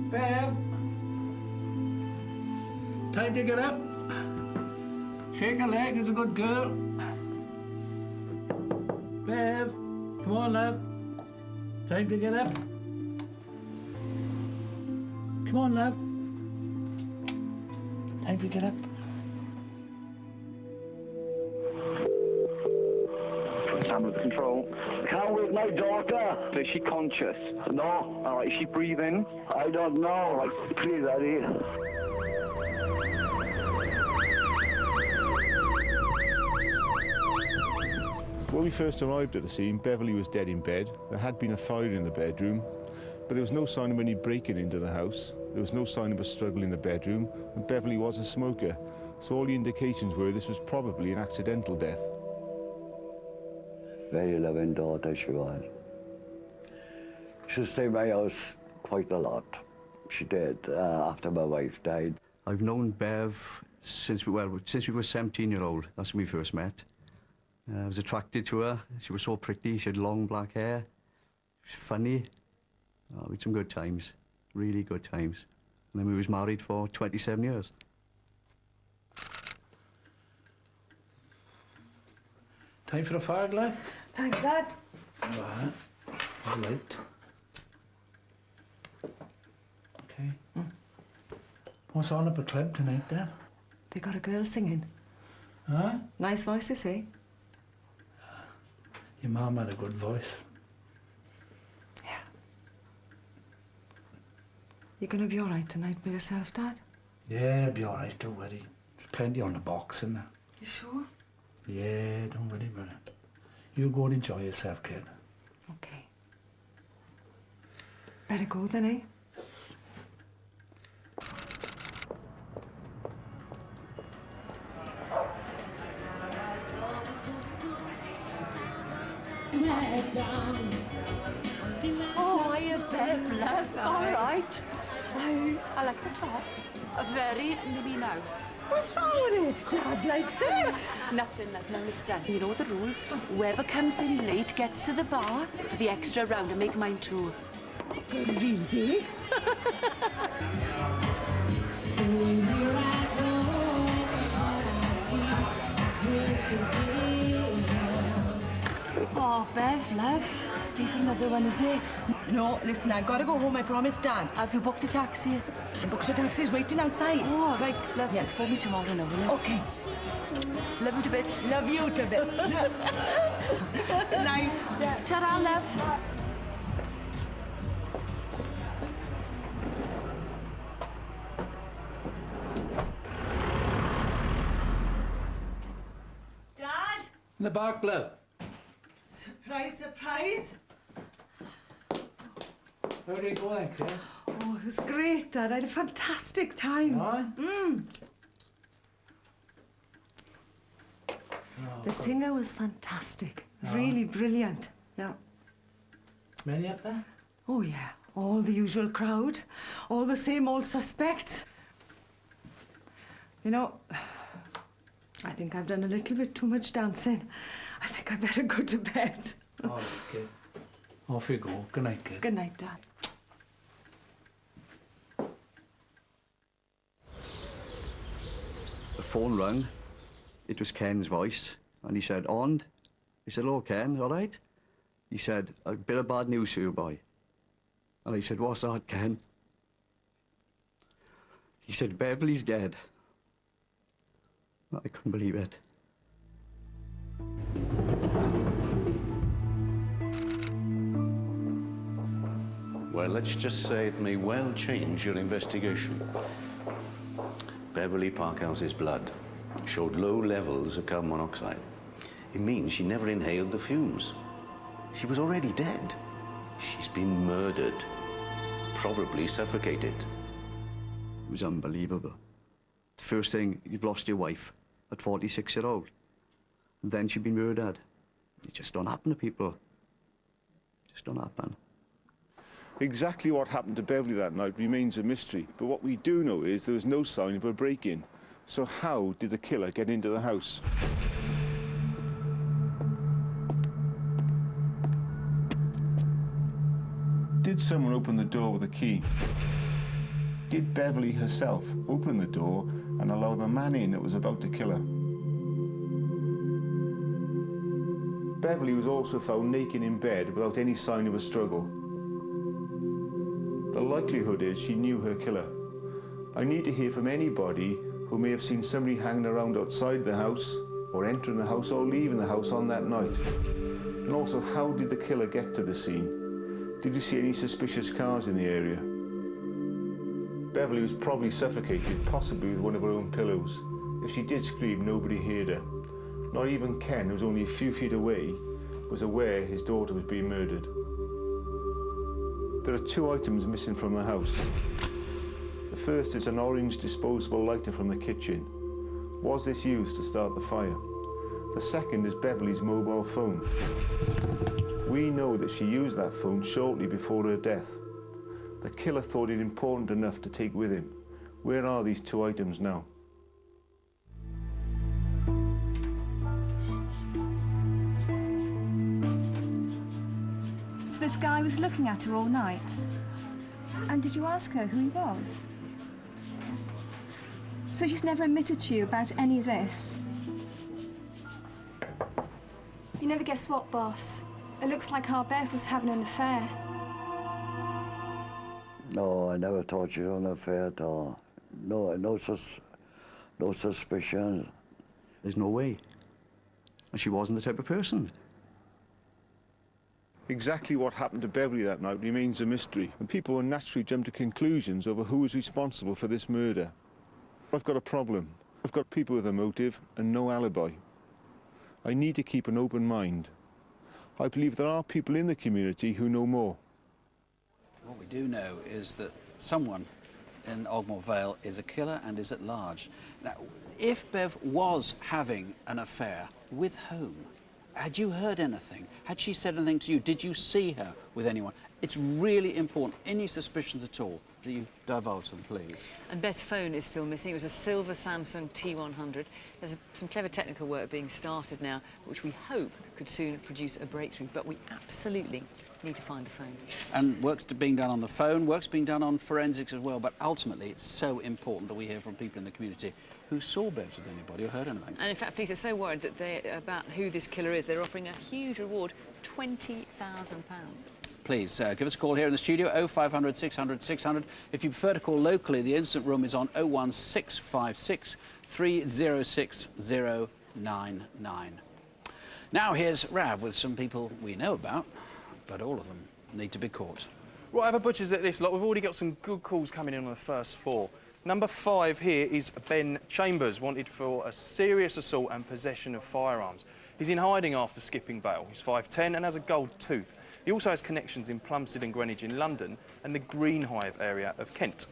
Bev, time to get up. Shake a leg as a good girl. on, love. Time to get up. Come on, love. Time to get up. Sam with control. Can't wake my daughter. Is she conscious? No. All right, is she breathing? I don't know. Like, please, Eddie. When we first arrived at the scene, Beverly was dead in bed. There had been a fire in the bedroom, but there was no sign of any breaking into the house. There was no sign of a struggle in the bedroom, and Beverly was a smoker. So all the indications were this was probably an accidental death. Very loving daughter she was. She stayed at my house quite a lot. She did, after my wife died. I've known Bev since we were 17-year-old. That's when we first met. I was attracted to her. She was so pretty. She had long black hair. She was funny. Oh, we had some good times, really good times. And then we was married for 27 years. Time for a fag, love? Thanks, Dad. All right. All right. Okay. What's on at the club tonight, Dad? They got a girl singing. Huh? Nice voices, eh? Your mum had a good voice. You're gonna be all right tonight by yourself, Dad? Yeah, it'll be all right, don't worry. There's plenty on the box, isn't there? You sure? Yeah, don't worry about it. You go and enjoy yourself, kid. Okay. Better go then, eh? Oh, you Bev, love. All right. I like the top. A very Minnie Mouse. What's wrong with it? Dad likes it. Nothing, love. Now listen. You know the rules. Whoever comes in late gets to the bar for the extra round and make mine too. Greedy. Oh, Bev, love. Stay for another one, is it? No, listen, I've got to go home, I promise, Dad. Have you booked a taxi? The book's a taxi's waiting outside. Oh, right, love. Yeah. Phone me tomorrow now, will you? Okay. Love you to bits. Love you to bits. Night. Ta-ra, love. Dad? In the back, love. Surprise, surprise. How did it go then, kid? Oh, it was great, Dad. I had a fantastic time. Aye? The singer was fantastic. Oh. Really brilliant. Yeah. Many up there? Oh, yeah. All the usual crowd. All the same old suspects. You know, I think I've done a little bit too much dancing. I think I better go to bed. All right, kid. Off you go. Good night, kid. Good night, Dad. The phone rang. It was Ken's voice, and he said, "On." I said, "Hello, Ken, all right?" He said, "A bit of bad news for you, boy." And I said, "What's that, Ken?" He said, "Beverly's dead." I couldn't believe it. Well, let's just say it may well change your investigation. Beverly Parkhouse's blood showed low levels of carbon monoxide. It means she never inhaled the fumes. She was already dead. She's been murdered, probably suffocated. It was unbelievable. The first thing, you've lost your wife at 46-year-old. And then she'd been murdered. It just don't happen to people. It just don't happen. Exactly what happened to Beverly that night remains a mystery, but what we do know is there was no sign of a break-in. So how did the killer get into the house? Did someone open the door with a key? Did Beverly herself open the door and allow the man in that was about to kill her? Beverly was also found naked in bed without any sign of a struggle. The likelihood is she knew her killer. I need to hear from anybody who may have seen somebody hanging around outside the house, or entering the house or leaving the house on that night. And also, how did the killer get to the scene? Did you see any suspicious cars in the area? Beverly was probably suffocated, possibly with one of her own pillows. If she did scream, nobody heard her. Not even Ken, who was only a few feet away, was aware his daughter was being murdered. There are 2 items missing from the house. The first is an orange disposable lighter from the kitchen. Was this used to start the fire? The second is Beverly's mobile phone. We know that she used that phone shortly before her death. The killer thought it important enough to take with him. Where are these 2 items now? So this guy was looking at her all night? And did you ask her who he was? So she's never admitted to you about any of this? You never guess what, boss? It looks like our Beth was having an affair. No, I never thought she had an affair at all. No suspicion. There's no way. And she wasn't the type of person. Exactly what happened to Beverly that night remains a mystery, and people will naturally jump to conclusions over who was responsible for this murder. I've got a problem. I've got people with a motive and no alibi. I need to keep an open mind. I believe there are people in the community who know more. What we do know is that someone in Ogmore Vale is a killer and is at large. Now, if Bev was having an affair, with whom? Had you heard anything? Had she said anything to you? Did you see her with anyone? It's really important, any suspicions at all, that you divulge them, please. And Bev's phone is still missing. It was a silver Samsung T100. There's some clever technical work being started now, which we hope could soon produce a breakthrough, but we absolutely need to find the phone. And work's being done on the phone, work's being done on forensics as well, but ultimately it's so important that we hear from people in the community who saw Bev with anybody or heard anything. And in fact, police are so worried that about who this killer is, they're offering a huge reward, £20,000. Please give us a call here in the studio, 0500 600 600. If you prefer to call locally, the incident room is on 01656 306 099. Now here's Rav with some people we know about, but all of them need to be caught. Right, have a butcher's at this lot. We've already got some good calls coming in on the first 4. Number 5 here is Ben Chambers, wanted for a serious assault and possession of firearms. He's in hiding after skipping bail. He's 5'10" and has a gold tooth. He also has connections in Plumstead and Greenwich in London and the Greenhive area of Kent.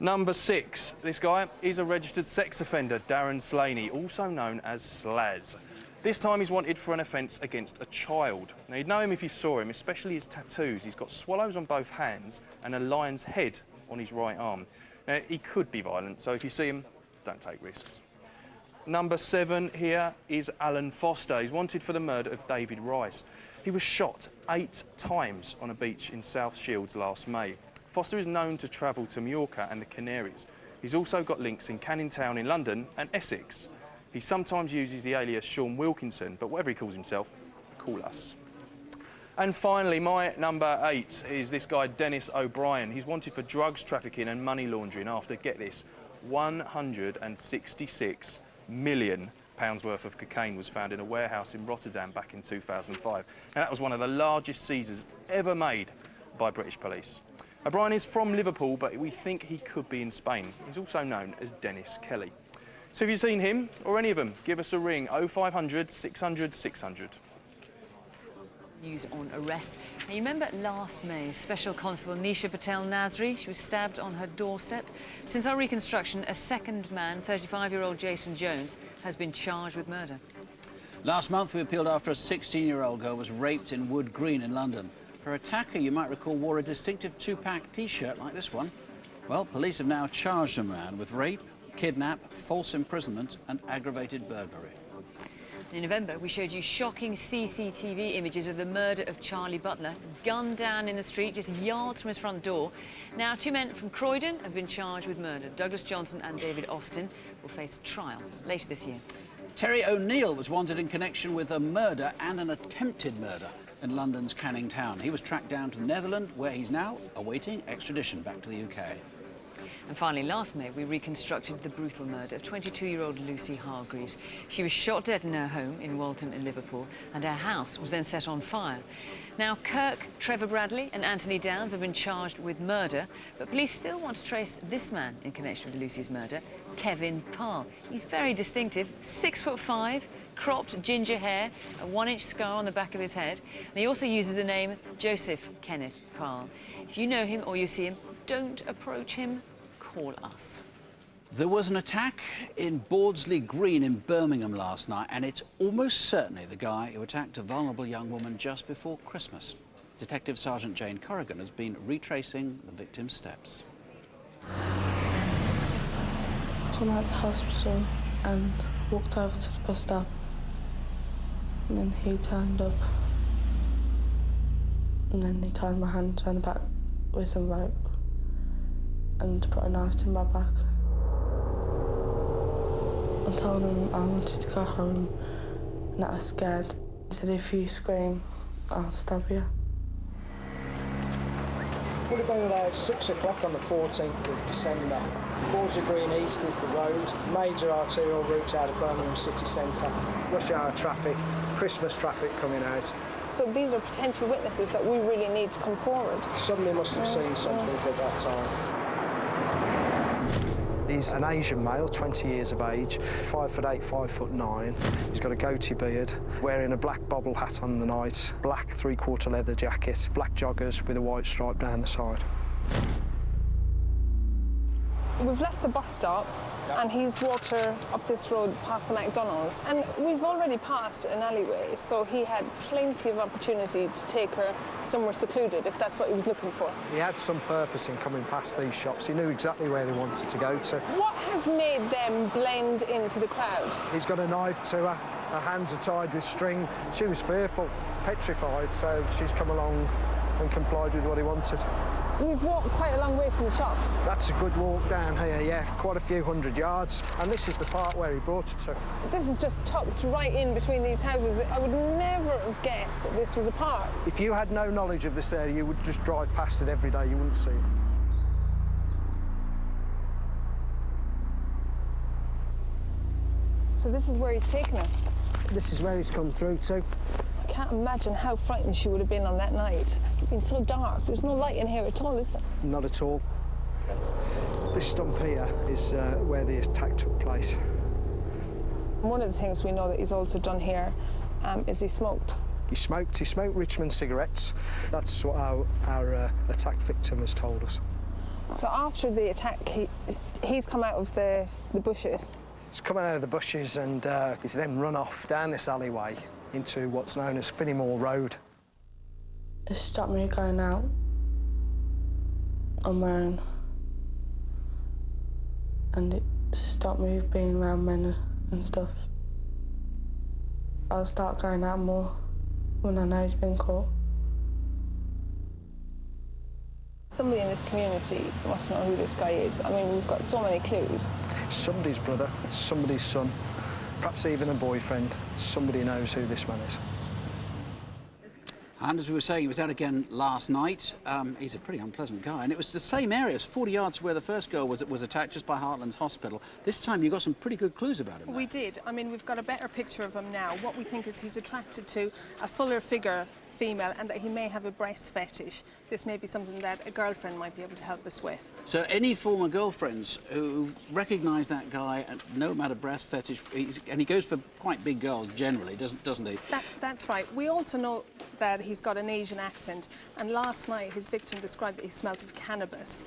Number 6, this guy is a registered sex offender, Darren Slaney, also known as Slaz. This time he's wanted for an offence against a child. Now, you'd know him if you saw him, especially his tattoos. He's got swallows on both hands and a lion's head on his right arm. Now, he could be violent, so if you see him, don't take risks. Number 7 here is Alan Foster. He's wanted for the murder of David Rice. He was shot 8 times on a beach in South Shields last May. Foster is known to travel to Mallorca and the Canaries. He's also got links in Canning Town in London and Essex. He sometimes uses the alias Sean Wilkinson, but whatever he calls himself, call us. And finally, my number 8 is this guy, Dennis O'Brien. He's wanted for drugs trafficking and money laundering after, get this, £166 million worth of cocaine was found in a warehouse in Rotterdam back in 2005. Now, that was one of the largest seizures ever made by British police. O'Brien is from Liverpool, but we think he could be in Spain. He's also known as Dennis Kelly. So if you've seen him or any of them, give us a ring, 0500 600 600. News on arrests. Now, you remember last May, Special Constable Nisha Patel Nasri, she was stabbed on her doorstep. Since our reconstruction, a second man, 35-year-old Jason Jones, has been charged with murder. Last month we appealed after a 16-year-old girl was raped in Wood Green in London. Her attacker, you might recall, wore a distinctive 2-pack T-shirt like this one. Well, police have now charged a man with rape, kidnap, false imprisonment and aggravated burglary. In November, we showed you shocking CCTV images of the murder of Charlie Butler, gunned down in the street just yards from his front door. Now, 2 men from Croydon have been charged with murder. Douglas Johnson and David Austin will face trial later this year. Terry O'Neill was wanted in connection with a murder and an attempted murder in London's Canning Town. He was tracked down to the Netherlands, where he's now awaiting extradition back to the UK. And finally, last May, we reconstructed the brutal murder of 22-year-old Lucy Hargreaves. She was shot dead in her home in Walton in Liverpool, and her house was then set on fire. Now, Kirk, Trevor Bradley and Anthony Downs have been charged with murder, but police still want to trace this man in connection with Lucy's murder, Kevin Parr. He's very distinctive, 6'5", cropped ginger hair, a 1-inch scar on the back of his head, and he also uses the name Joseph Kenneth Parr. If you know him or you see him, don't approach him. Call us. There was an attack in Bordsley Green in Birmingham last night, and it's almost certainly the guy who attacked a vulnerable young woman just before Christmas. Detective Sergeant Jane Corrigan has been retracing the victim's steps. I come out of the hospital and walked over to the bus stop, and then he turned up, and then he tied my hands around the back with some rope and put a knife to my back. I told him I wanted to go home and that I was scared. He said, if you scream, I'll stab you. Would have been about 6 o'clock on the 14th of December. Bordsley Green East is the road, major arterial route out of Birmingham city centre. Rush hour traffic, Christmas traffic coming out. So these are potential witnesses that we really need to come forward. Somebody must have seen something at that time. He's an Asian male, 20 years of age, 5'8", 5'9". He's got a goatee beard, wearing a black bobble hat on the night, black 3/4 leather jacket, black joggers with a white stripe down the side. We've left the bus stop and he's walked her up this road past the McDonald's. And we've already passed an alleyway, so he had plenty of opportunity to take her somewhere secluded, if that's what he was looking for. He had some purpose in coming past these shops. He knew exactly where he wanted to go to. What has made them blend into the crowd? He's got a knife to her. Her hands are tied with string. She was fearful, petrified, so she's come along and complied with what he wanted. We've walked quite a long way from the shops. That's a good walk down here, yeah, quite a few hundred yards. And this is the part where he brought her to. This is just tucked right in between these houses. I would never have guessed that this was a park. If you had no knowledge of this area, you would just drive past it every day, you wouldn't see it. So this is where he's taken her? This is where he's come through to. I can't imagine how frightened she would have been on that night. It's been so dark. There's no light in here at all, is there? Not at all. This stump here is where the attack took place. One of the things we know that he's also done here is he smoked. He smoked Richmond cigarettes. That's what our attack victim has told us. So after the attack, he's come out of the bushes? He's coming out of the bushes and he's then run off down this alleyway into what's known as Finnemore Road. It stopped me going out on my own. And it stopped me being around men and stuff. I'll start going out more when I know he's been caught. Somebody in this community must know who this guy is. I mean, we've got so many clues. Somebody's brother, somebody's son, perhaps even a boyfriend. Somebody knows who this man is. And as we were saying, he was out again last night. He's a pretty unpleasant guy. And it was the same area, 40 yards where the first girl was attacked, just by Heartlands Hospital. This time you got some pretty good clues about him. We did. I mean, we've got a better picture of him now. What we think is he's attracted to a fuller figure female and that he may have a breast fetish. This may be something that a girlfriend might be able to help us with. So any former girlfriends who recognise that guy and know about a breast fetish, and he goes for quite big girls generally, doesn't he? That's right. We also know that he's got an Asian accent, and last night his victim described that he smelt of cannabis.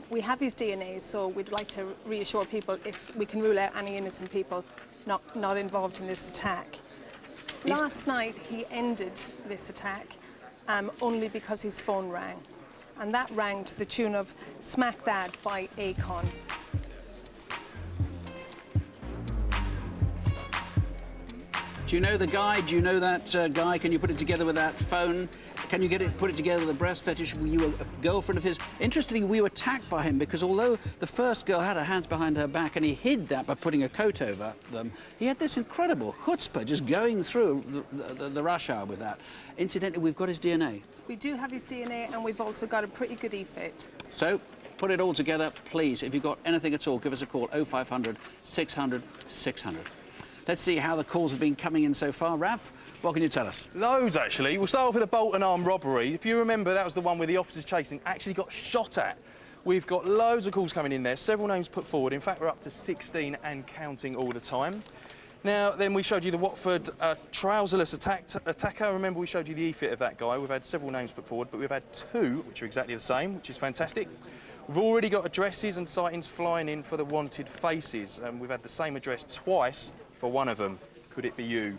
We have his DNA, so we'd like to reassure people if we can rule out any innocent people not involved in this attack. Last night he ended this attack only because his phone rang, and that rang to the tune of Smack That by Akon. Do you know the guy? Do you know that guy? Can you put it together with that phone? Can you put it together with a breast fetish? Were you a girlfriend of his? Interestingly, we were attacked by him because although the first girl had her hands behind her back and he hid that by putting a coat over them, he had this incredible chutzpah just going through the rush hour with that. Incidentally, we've got his DNA. We do have his DNA, and we've also got a pretty good e-fit. So, put it all together, please. If you've got anything at all, give us a call, 0500 600 600. Let's see how the calls have been coming in so far. Raf, what can you tell us? Loads, actually. We'll start off with a bolt and arm robbery. If you remember, that was the one where the officers chasing actually got shot at. We've got loads of calls coming in there, several names put forward. In fact, we're up to 16 and counting all the time. Now, then we showed you the Watford trouserless attacker. Remember, we showed you the e-fit of that guy. We've had several names put forward, but we've had 2, which are exactly the same, which is fantastic. We've already got addresses and sightings flying in for the wanted faces, and we've had the same address twice for one of them. Could it be you?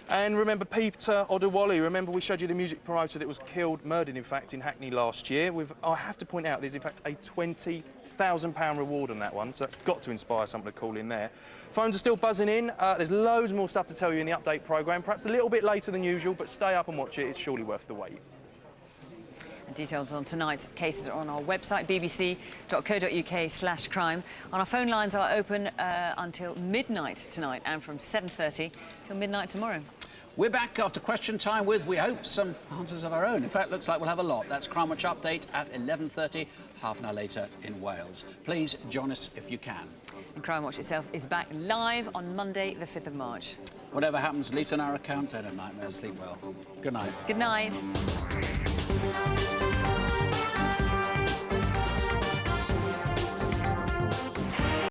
And remember Peter Odewale, remember we showed you the music promoter that was killed, murdered in fact, in Hackney last year. I have to point out there's in fact a £20,000 reward on that one, so that's got to inspire someone to call in there. Phones are still buzzing in. There's loads more stuff to tell you in the update programme, perhaps a little bit later than usual, but stay up and watch it, it's surely worth the wait. And details on tonight's cases are on our website, bbc.co.uk/crime. And our phone lines are open until midnight tonight and from 7:30 till midnight tomorrow. We're back after question time with, we hope, some answers of our own. In fact, looks like we'll have a lot. That's Crimewatch Update at 11:30, half an hour later in Wales. Please join us if you can. And Crimewatch itself is back live on Monday, the 5th of March. Whatever happens, at least on our account, don't have nightmares, sleep well. Good night. Good night.